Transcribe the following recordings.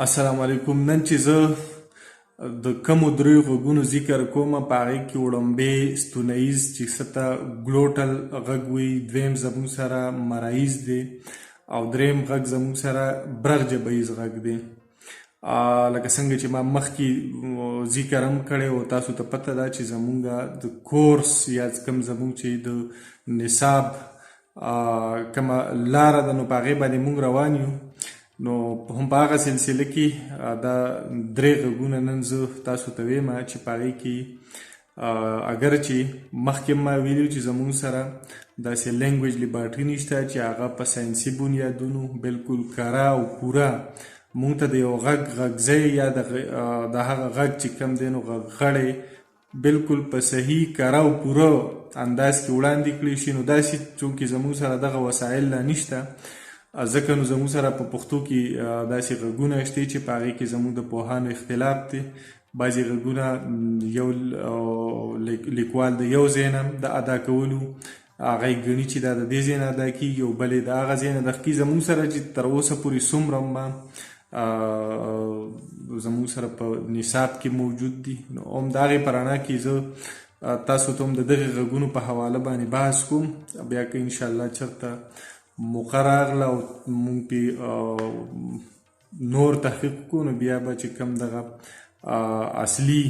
السلام علیکم. نن چې زه د کمو دریو غږونو ذکر کوم په هغې کې وړومبی ستونیز چې څه ته ګلوټل غږ وایي، دویم زموږ سره مرایز دی او دریم غږ زموږ سره برغ جبهیز غږ دی. لکه څنګه چې ما مخکې ذکر هم کړی او تاسو ته پته ده چې زموږ د کورس یا کوم زموږ چې د نصاب کومه لاره ده نو په هغې باندې موږ روان یو. نو هم په هغه سلسله کې دا درې غږونه نن زه تاسو ته ویم چې په هغې کې اگر چې مخکې ما ویلي چې زموږ سره داسې لینګویج لیبارټري نشته چې هغه په ساینسي بنیادونو بالکل کره او پوره مونږ ته د یو غږځی یا د هغه غږ چې کوم دی نو غړی بالکل په صحیح کره او پوره انداز کې وړاندې کړی شي. نو داسې چونکې زموږ سره دغه وسایل لا نشته، ځکه نو زموږ سره په پښتو کې داسې غږونه شته چې په هغې کې زموږ د پوهانو اختلاف دی. بعضې غږونه یو لیکوال د یو ځای نه د ادا کولو هغه یې ګڼي چې دا د دې ځای نه ادا کېږي او بل یې د هغه ځای نه ادا کېږي. زموږ سره چې تر اوسه پورې څومره زموږ سره په نصاب کې موجود دي، نو هم د هغې په رڼا کې زه تاسو ته هم د دغې غږونو په حواله باندې بحث کوم. بیا که انشاءالله چېرته موقع راغله او مونږ پې نور تحقیق وکړو نو بیا به چې کوم دغه اصلي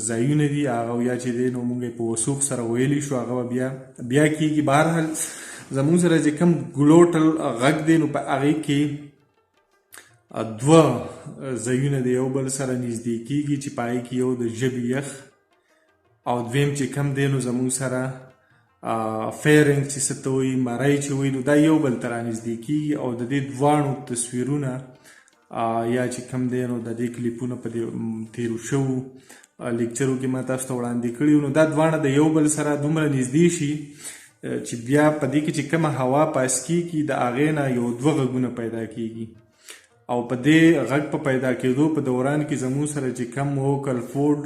ځایونه دي هغه یا چې دی نو مونږ یې په وثوق سره ویلی شو هغه به بیا کېږي. بهرحال زموږ سره چې کوم ګلوټل غږ دی نو په هغې کې دوه ځایونه د یو بل سره نږدې کېږي چې په هغې کې یو د ژبې یخ او دویم چې کوم دی نو زموږ سره فیرنګ چې څه ته وایي مرۍ چې وایي نو دا یو بل ته رانږدې کېږي او د دې دواړو تصویرونه یا چې کوم دی نو د دې کلیپونه په دې تیرو شوو لیکچرو کې ما تاسو ته وړاندې کړي نو دا دواړه د یو بل سره دومره نږدې شي چې بیا په دې کې چې کومه هوا پاس کېږي د هغې نه یو دوه غږونه پیدا کېږي او په دې غږ په پیدا کېدو په دوران کې زموږ سره چې کوم ووکل فورډ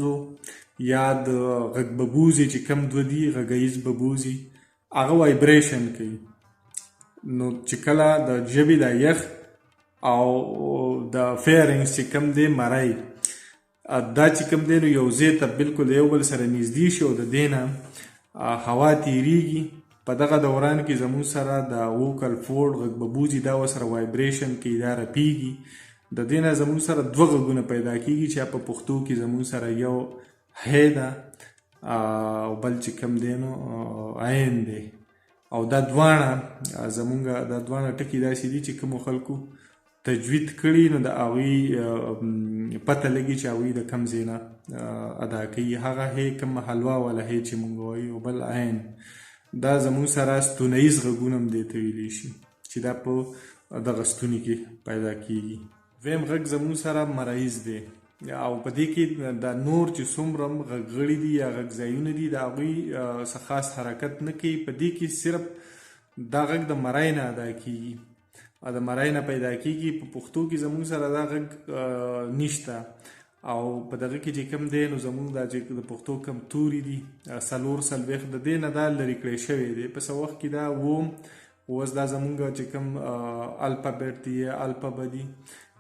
یا د غږ ببوزي چې کوم دوه دي غږیز ببوزي هغه وایبریشن کوي. نو چې کله د ژبې دا یخ او د فیرنګس چې کوم دی مرۍ دا چې کوم دی نو یو ځای ته بالکل یو بل سره نږدې شي او د دې نه هوا تیریږي. په دغه دوران کې زموږ سره د ووکل فورډ غږ ببوزي دا ورسره وایبریشن کوي، دا رپیږي. د دې نه زموږ سره دوه غږونه پیدا کېږي چې په پښتو کې زموږ سره یو هی ده او بل چې کوم دی نو عین دی او دا دواړه زمونږ دا دواړه ټکي داسې دي چې کومو خلکو تجوید کړي نو د هغوی پته لګي چې هغوی د کوم ځای نه ادا کوي. هغه هی کوم حلوا والا هی چې مونږ وایو او بل عین دا زمونږ سره ستونیز غږونه هم دی ته ویلی شي چې دا په دغه ستوني کې پیدا کېږي. دویم غږ زمونږ سره مرایز دی او په دې کې دا نور چې څومره غږغړي دي یا غږځایونه دي د هغوی څه خاص حرکت نه کوي. په دې کې صرف دا غږ د مرۍ نه ادا کېږي، د مرۍ نه پیدا کېږي. په پښتو کې زموږ سره دا غږ نشته او په دغه کې چې کوم دی نو زموږ دا چې د پښتو کوم توري دي 4 د دې نه دا لرې کړی شوی دی. په څه وخت کې دا اوس دا زموږ چې کوم الفابیټ دی یا الفبا دي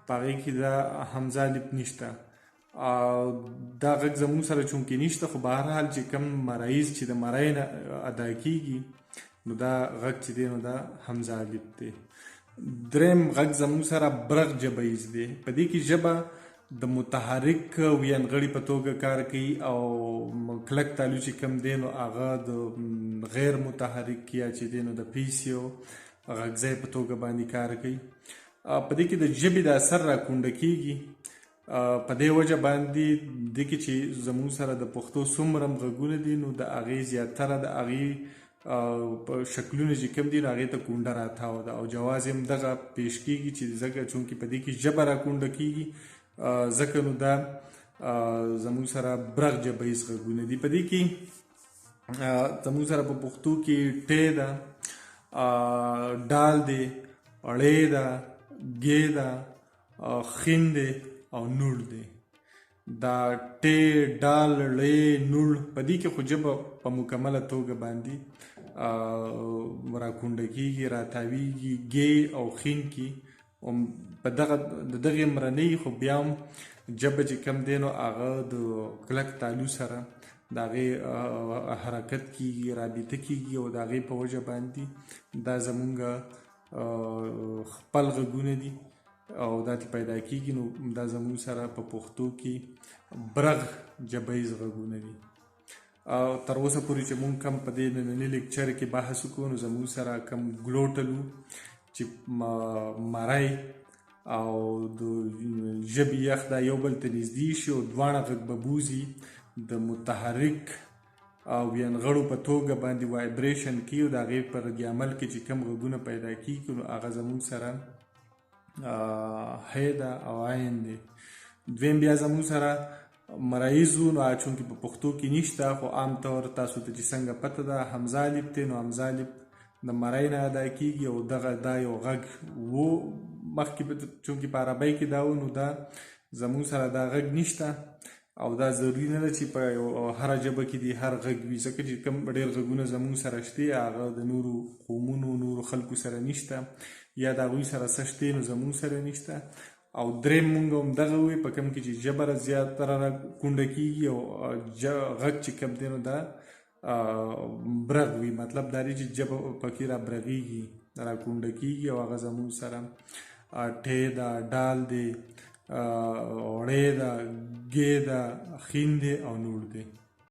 په هغې کې دا حمزه لیپ نشته. دا غږ زموږ سره چونکې نشته خو بهرحال چې کوم مرایز چې د مرۍ نه ادا کېږي نو دا غږ چې دی نو دا حمزه لیپ دی. دریم غږ زموږ سره برغ جبهیز دی. په دې کې ژبه د متحرک وینغړي په توګه کار کوي او کلک تالو چې کوم دی نو هغه د غیر متحرک یا چې دی نو د پیسیو غږځی په توګه باندې کار کوي. په دې کې د ژبې د اثر راکونډه کېږي. په دې وجه باندې دې کې چې زموږ سره د پښتو څومره غږونه دي نو د هغې زیاتره د هغې شکلونه چې کوم دي نو هغې ته کونډه راتاو ده او جواز هم دغه پیش کېږي چې ځکه چونکې په دې کې ژبه راکونډه کېږي ځکه نو دا زموږ سره برغ جبهیز غږونه دي. په دې کې زموږ سره په پښتو کې ټی ده، ډال دی، اړې ده، ګې ده، خین دی او نوړ دی. دا ټی ډال ړې نوړ په دې کې خو ژبه په مکمله توګه باندې راکونډه کېږي، راتاویږي. ګې او خین کې په دغې مرنۍ خو بیا هم ژبه چې کوم دی نو هغه د کلک تالو سره د هغې حرکت کیږي، رابطه کیږي او د هغې په وجه باندې دا زمونږ خپل غږونه دي او دا تی پیدا کیږي. نو دا زمونږ سره په پښتو کې برغ ژبیز غږونه دي. تر اوسه پورې چې مونږ کم په دې ننني لیکچر کې بحث وکړو نو زمونږ سره کم ګلوټل چې مری او د ژبې یخ دا یو بل ته نږدې شي او دواړه غږ به بوځي د متحرک او ینغړو په توګه باندې وایبریشن کوي او د هغې په رد عمل کې چې کوم غږونه پیدا کېږي نو هغه زمونږ سره ح ده او عین دی. دویم بیا زمونږ سره مرایز وو نو چونکې په پښتو کې نشته خو عام طور تاسو ته چې څنګه پته ده حمزه الف دی نو حمزه الف د مرۍ نه ادا کېږي او دغه دا یو غږ وو مخکې چونکې په عربۍ کې دا و نو دا زمونږ سره دا غږ نشته او دا ضروري نه ده چې په هره ژبه کې دی هر غږ وي ځکه چې کوم ډېر غږونه زمونږ سره شته هغه د نورو قومونو نورو خلکو سره نشته یا د هغوی سره څه شته نو زمونږ سره نشته. او دریم مونږ هم دغه وی په کوم کې چې ژبه زیاتره را کونډه کېږي او غږ چې کوم دی نو دا برغ وي، مطلب دا دی چې ژبه پکې را برغېږي را کونډه کېږي او هغه زمونږ سره ټې ده، ډال دی، وړې ده، ګې ده، خین دی او نور دی.